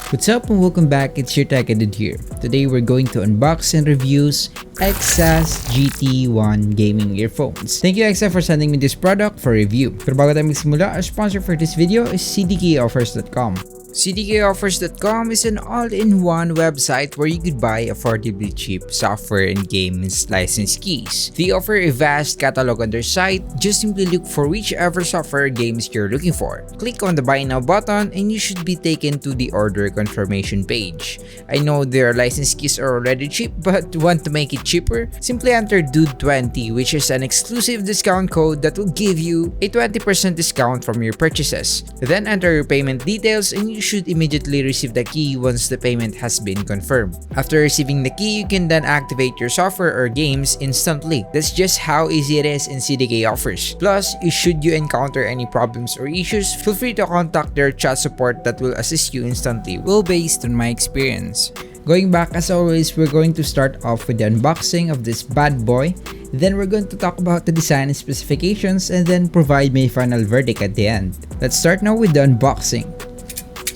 What's up and welcome back, it's your Tech Edit here. Today we're going to unbox and reviews Exas GT1 gaming earphones. Thank you Exa for sending me this product for review. Pero bago tayo magsimula, our sponsor for this video is cdkoffers.com. cdkoffers.com is an all-in-one website where you could buy affordably cheap software and games license keys. They offer a vast catalog on their site. Just simply look for whichever software games you're looking for. Click on the buy now button and you should be taken to the order confirmation page. I know their license keys are already cheap, but want to make it cheaper? Simply enter DUDE20, which is an exclusive discount code that will give you a 20% discount from your purchases. Then enter your payment details and you should immediately receive the key once the payment has been confirmed. After receiving the key, you can then activate your software or games instantly. That's just how easy it is in CDK offers. Plus, should you encounter any problems or issues, feel free to contact their chat support that will assist you instantly, well based on my experience. Going back, as always, we're going to start off with the unboxing of this bad boy. Then we're going to talk about the design and specifications and then provide my final verdict at the end. Let's start now with the unboxing.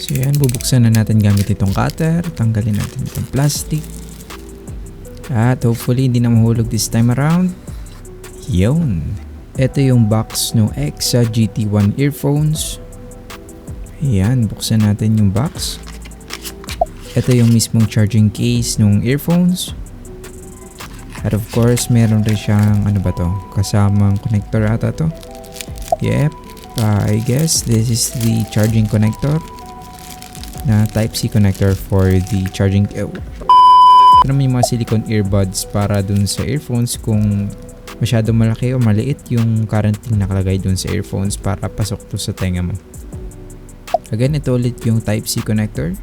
So yan, bubuksan na natin gamit itong cutter. Tanggalin natin itong plastic. At hopefully hindi na mahulog this time around. Yun. Ito yung box ng Exa GT1 earphones. Ayan, buksan natin yung box. Ito yung mismong charging case ng earphones. At of course, meron rin siyang kasamang connector ata to. Yep, I guess this is the charging connector. Na Type-C connector for the charging. Ito naman yung mga silicone earbuds para dun sa earphones kung masyado malaki o maliit yung current nakalagay dun sa earphones para pasok to sa tenga mo. Again, ito ulit yung Type-C connector.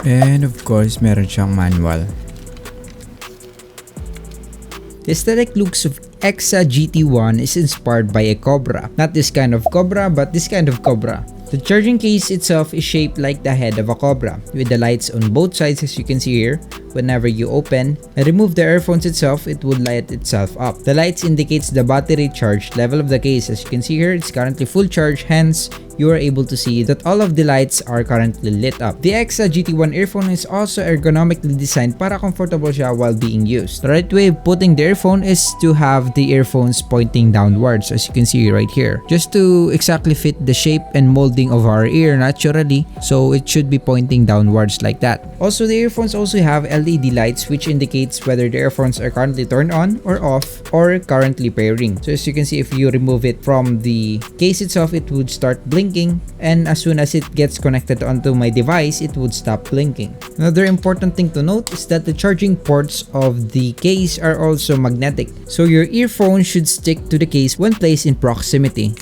And of course, meron siyang manual. The aesthetic looks of Exa GT1 is inspired by a cobra. Not this kind of cobra, but this kind of cobra. The charging case itself is shaped like the head of a cobra, with the lights on both sides as you can see here. Whenever you open and remove the earphones itself, it would light itself up. The lights indicates the battery charge level of the case. As you can see here, it's currently full charge, hence you are able to see that all of the lights are currently lit up. The Exa GT1 earphone is also ergonomically designed para comfortable siya while being used. The right way of putting the earphone is to have the earphones pointing downwards, as you can see right here, just to exactly fit the shape and molding of our ear naturally, so it should be pointing downwards like that. Also, the earphones also have LED lights which indicates whether the earphones are currently turned on or off or currently pairing. So as you can see, if you remove it from the case itself, it would start blinking, and as soon as it gets connected onto my device, it would stop blinking. Another important thing to note is that the charging ports of the case are also magnetic, so your earphone should stick to the case when placed in proximity.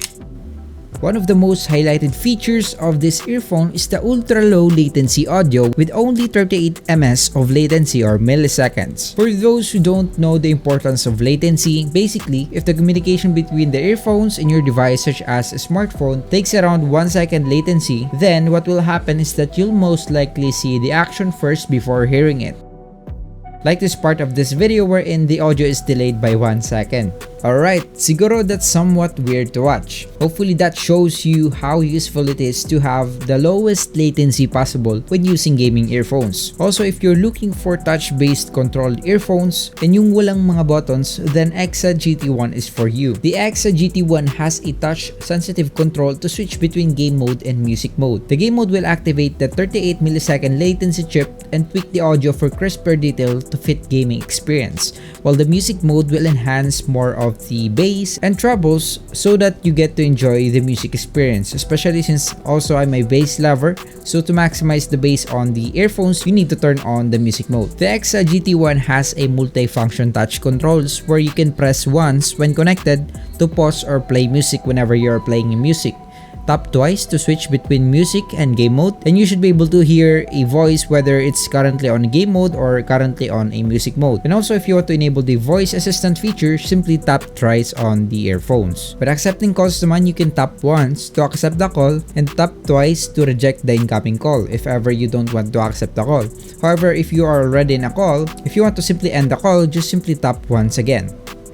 One of the most highlighted features of this earphone is the ultra-low latency audio with only 38 ms of latency or milliseconds. For those who don't know the importance of latency, basically, if the communication between the earphones and your device such as a smartphone takes around 1 second latency, then what will happen is that you'll most likely see the action first before hearing it. Like this part of this video wherein the audio is delayed by 1 second. Alright, siguro that's somewhat weird to watch. Hopefully that shows you how useful it is to have the lowest latency possible when using gaming earphones. Also, if you're looking for touch-based controlled earphones and yung walang mga buttons, then Exa GT1 is for you. The Exa GT1 has a touch-sensitive control to switch between game mode and music mode. The game mode will activate the 38 millisecond latency chip and tweak the audio for crisper detail to fit gaming experience, while the music mode will enhance more of the bass and trebles so that you get to enjoy the music experience, especially since also I'm a bass lover, so to maximize the bass on the earphones, you need to turn on the music mode. The Exa GT1 has a multi-function touch controls where you can press once when connected to pause or play music whenever you're playing music. Tap twice to switch between music and game mode, and you should be able to hear a voice whether it's currently on game mode or currently on a music mode. And also, if you want to enable the voice assistant feature, simply tap thrice on the earphones. But accepting calls naman, you can tap once to accept the call and tap twice to reject the incoming call if ever you don't want to accept the call. However, if you are already in a call, if you want to simply end the call, just simply tap once again.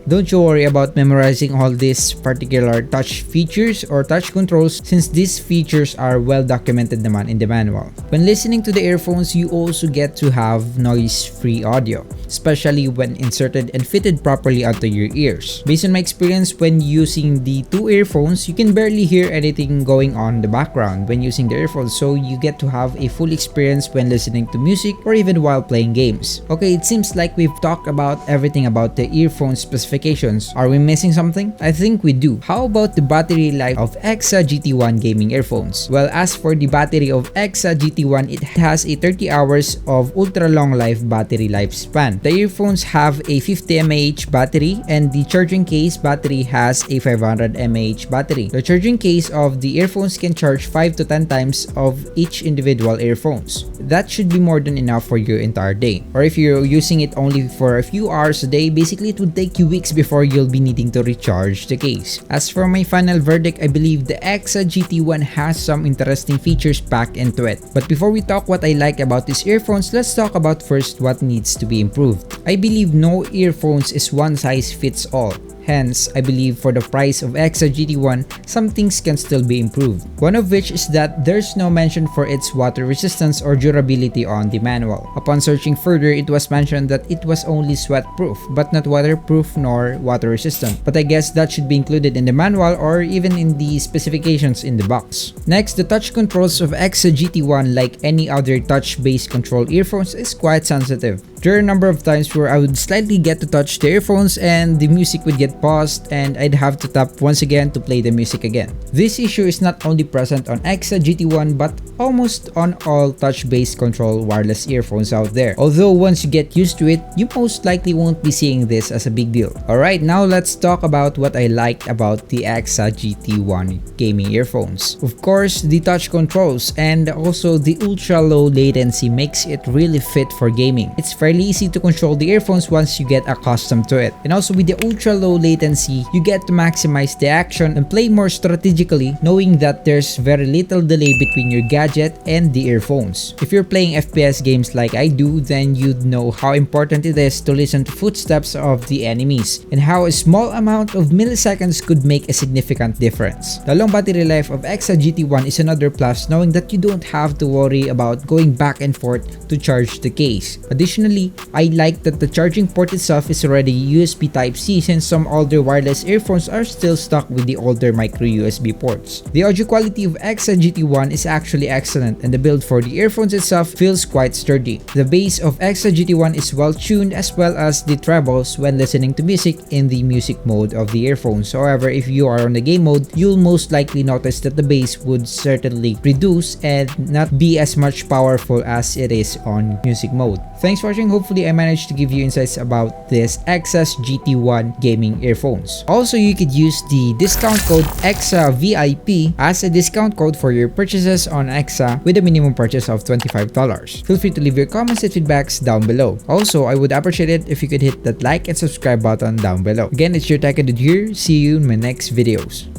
Don't you worry about memorizing all these particular touch features or touch controls since these features are well documented naman in the manual. When listening to the earphones, you also get to have noise-free audio, especially when inserted and fitted properly onto your ears. Based on my experience when using the two earphones, you can barely hear anything going on in the background when using the earphones, so you get to have a full experience when listening to music or even while playing games. Okay, it seems like we've talked about everything about the earphone specifications. Are we missing something? I think we do. How about the battery life of EXA GT1 gaming earphones? Well, as for the battery of EXA GT1, it has a 30 hours of ultra long life battery lifespan. The earphones have a 50 mAh battery and the charging case battery has a 500 mAh battery. The charging case of the earphones can charge 5 to 10 times of each individual earphones. That should be more than enough for your entire day. Or if you're using it only for a few hours a day, basically it would take you weeks before you'll be needing to recharge the case. As for my final verdict, I believe the EXA GT1 has some interesting features packed into it. But before we talk what I like about these earphones, let's talk about first what needs to be improved. I believe no earphones is one size fits all. Hence, I believe for the price of EXA GT1, some things can still be improved. One of which is that there's no mention for its water resistance or durability on the manual. Upon searching further, it was mentioned that it was only sweat-proof, but not waterproof nor water resistant. But I guess that should be included in the manual or even in the specifications in the box. Next, the touch controls of EXA GT1, like any other touch-based control earphones, is quite sensitive. There are a number of times where I would slightly get to touch the earphones and the music would get paused and I'd have to tap once again to play the music again. This issue is not only present on EXA GT1 but almost on all touch-based control wireless earphones out there. Although once you get used to it, you most likely won't be seeing this as a big deal. Alright, now let's talk about what I liked about the EXA GT1 gaming earphones. Of course, the touch controls and also the ultra low latency makes it really fit for gaming. It's fairly easy to control the earphones once you get accustomed to it. And also with the ultra low latency, you get to maximize the action and play more strategically, knowing that there's very little delay between your gadget and the earphones. If you're playing FPS games like I do, then you'd know how important it is to listen to footsteps of the enemies and how a small amount of milliseconds could make a significant difference. The long battery life of EXA GT1 is another plus, knowing that you don't have to worry about going back and forth to charge the case. Additionally, I like that the charging port itself is already USB Type-C, since some older wireless earphones are still stuck with the older micro USB ports. The audio quality of EXA GT1 is actually excellent and the build for the earphones itself feels quite sturdy. The bass of EXA GT1 is well tuned as well as the trebles when listening to music in the music mode of the earphones. However, if you are on the game mode, you'll most likely notice that the bass would certainly reduce and not be as much powerful as it is on music mode. Thanks for watching. Hopefully I managed to give you insights about this EXA GT1 gaming earphones. Also, you could use the discount code EXAVIP as a discount code for your purchases on EXA with a minimum purchase of $25. Feel free to leave your comments and feedbacks down below. Also, I would appreciate it if you could hit that like and subscribe button down below. Again, it's your Tech Dude here. See you in my next videos.